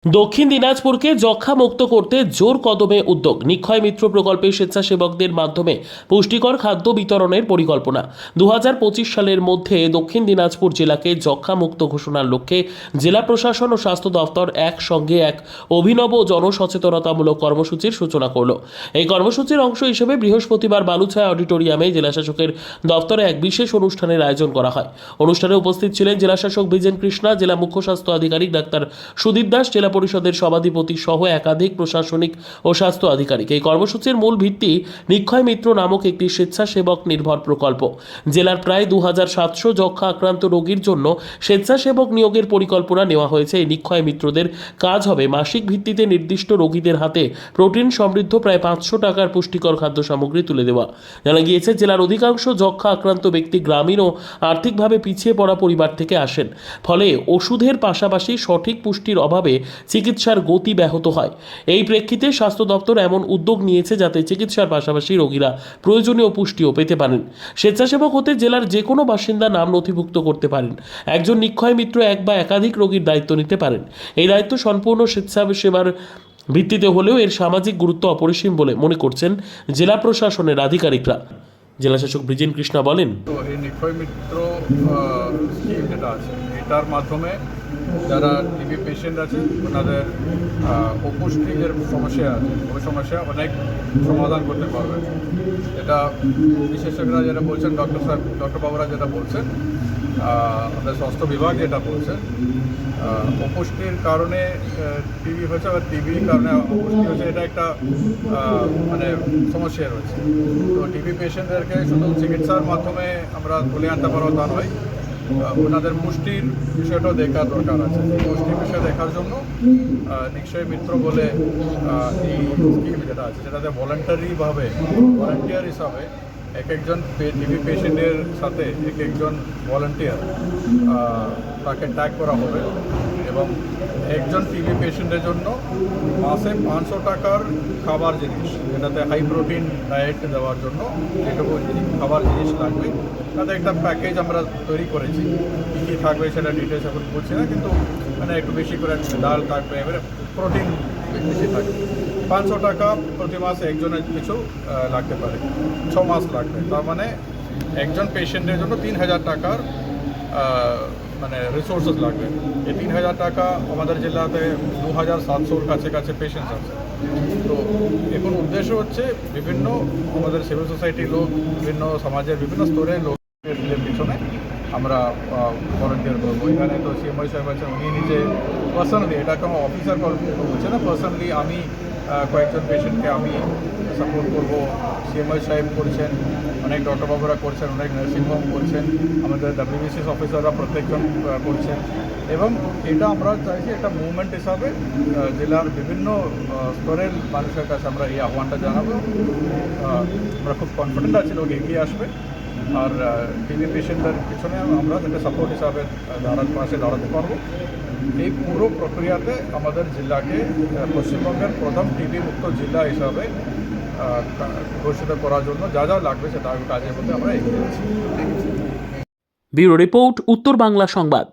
দক্ষিণ দিনাজপুরকে যক্ষ্মা মুক্ত করতে জোর কদমে উদ্যোগ। নিক্ষয় মিত্র প্রকল্পে স্বেচ্ছাসেবকদের মাধ্যমে পুষ্টিকর খাদ্য বিতরণের পরিকল্পনা। 2025 সালের মধ্যে দক্ষিণ দিনাজপুর জেলাকে যক্ষ্মা মুক্ত ঘোষণার লক্ষ্যে জেলা প্রশাসন ও স্বাস্থ্য দফতর একসঙ্গে এক অভিনব জনসচেতনতামূলক কর্মসূচির সূচনা করল। এই কর্মসূচির অংশ হিসেবে বৃহস্পতিবার বালুছায়া অডিটোরিয়ামে জেলাশাসকের দফতরে এক বিশেষ অনুষ্ঠানের আয়োজন করা হয়। অনুষ্ঠানে উপস্থিত ছিলেন জেলাশাসক বিজেন কৃষ্ণা, জেলা মুখ্য স্বাস্থ্য আধিকারিক ডাক্তার সুদীপ দাস, জেলা পরিষদের সভাধিপতি সহ একাধিক প্রশাসনিক ও স্বাস্থ্য আধিকারিক। এই কর্মসূচির মূল ভিত্তি নিক্ষয় মিত্র নামক একটি স্বেচ্ছাসেবক নির্ভর প্রকল্প। জেলার প্রায় 2700 যক্ষ্মা আক্রান্ত রোগীর জন্য স্বেচ্ছাসেবক নিয়োগের পরিকল্পনা নেওয়া হয়েছে। এই নিক্ষয় মিত্রদের কাজ হবে মাসিক ভিত্তিতে নির্দিষ্ট রোগীদের হাতে প্রোটিন সমৃদ্ধ প্রায় 500 টাকার পুষ্টিকর খাদ্য সামগ্রী তুলে দেওয়া। জানা গিয়েছে, জেলার অধিকাংশ যক্ষ্মা আক্রান্ত ব্যক্তি গ্রামীণ ও আর্থিকভাবে পিছিয়ে পড়া পরিবার থেকে আসেন। ফলে ওষুধের পাশাপাশি সঠিক পুষ্টির অভাবে চিকিৎসার গতি ব্যাহত হয়। এই প্রেক্ষিতে স্বাস্থ্য দপ্তর এমন উদ্যোগ নিয়েছে যাতে চিকিৎসার পাশাপাশি রোগীরা প্রয়োজনীয় পুষ্টিও পেতে পারেন। স্বেচ্ছাসেবক হতে জেলার যে কোনো বাসিন্দা নাম নথিভুক্ত করতে পারেন। একজন নিক্ষয় মিত্র এক বা একাধিক রোগীর দায়িত্ব নিতে পারেন। এই দায়িত্ব সম্পূর্ণ স্বেচ্ছাসেবার ভিত্তিতে হলেও এর সামাজিক গুরুত্ব অপরিসীম বলে মনে করছেন জেলা প্রশাসনের আধিকারিকরা। জেলাশাসক ব্রিজেন কৃষ্ণা বলেন, তো এই নিক্ষয় মিত্র স্কিম যেটা আছে, এটার মাধ্যমে যারা টিবি পেশেন্ট আছে ওনাদের অপুষ্টির যে সমস্যা আছে ওই সমস্যা অনেক সমাধান করতে পারবে। এটা বিশেষজ্ঞরা যেটা বলছেন, ডক্টর বাবুরা যেটা বলছেন, আমাদের স্বাস্থ্য বিভাগ যেটা বলছেন, অপুষ্টির কারণে টিবি হয়েছে বা টিবির কারণে অপুষ্টি হয়েছে, এটা একটা মানে সমস্যা রয়েছে। তো টিবি পেশেন্টদেরকে শুধু চিকিৎসার মাধ্যমে আমরা তুলে আনতে পারবো তা নয়, ওনাদের পুষ্টির বিষয়টাও দেখার দরকার আছে। এই পুষ্টির বিষয় দেখার জন্য নিক্ষয় মিত্র বলে এই স্কিম যেটা আছে সেটাতে ভলান্টিয়ার হিসাবে এক একজন টিবি পেশেন্টের সাথে এক একজন ভলান্টিয়ার তাকে ট্যাগ করা হবে এবং একজন টিবি পেশেন্টের জন্য মাসে 500 টাকার খাবার জিনিস, যেটাতে হাই প্রোটিন ডায়েট দেওয়ার জন্য যেটুকু খাবার জিনিস লাগবে তাতে একটা প্যাকেজ আমরা তৈরি করেছি। কী কী থাকবে সেটা ডিটেলস এখন বলছি না, কিন্তু মানে একটু বেশি করে ডাল থাকবে, এবারে প্রোটিন বেশি থাকবে। 500 টাকা প্রতি মাসে একজনের কিছু লাগতে পারে, 6 মাস লাগবে। তার মানে একজন পেশেন্টের জন্য 3000 টাকার মানে রিসোর্সেস লাগবে। এই 3000 টাকা আমাদের জেলাতে 2700-র কাছে পেশেন্টস আছে। তো এখন উদ্দেশ্য হচ্ছে বিভিন্ন আমাদের সিভিল সোসাইটির লোক, বিভিন্ন সমাজের বিভিন্ন স্তরের লোকের পিছনে আমরা ভলান্টিয়ার করবো। এখানে তো সিএমআই সাহেব আছেন, উনি নিজে পার্সোনালি, এটা কোনো অফিসার বলছে না, পার্সোনালি আমি কয়েকজন পেশেন্টকে আমি সাপোর্ট করবো। সিএমআই সাহেব করছেন, অনেক ডক্টর বাবুরা করছেন, অনেক নার্সিংহোম করছেন, আমাদের WBCS অফিসাররা প্রত্যেকজন করছেন। এবং এটা আমরা চাইছি একটা মুভমেন্ট হিসাবে জেলার বিভিন্ন স্তরের মানুষের কাছে আমরা এই আহ্বানটা জানাবো। আমরা খুব কনফিডেন্ট আছি লোক এগিয়ে আসবে, আর টিবি পেশেন্টদের পিছনে আমরা একটা সাপোর্ট হিসাবে পাশে দাঁড়াতে পারবো। এই পুরো প্রক্রিয়াতে আমাদের জেলাকে পশ্চিমবঙ্গের প্রথম টিবি মুক্ত জেলা হিসাবে ঘোষিত করার জন্য যা যা লাগবে সেটা কাজের মধ্যে আমরা এগিয়ে যাচ্ছি। ব্যুরো রিপোর্ট, উত্তর বাংলা সংবাদ।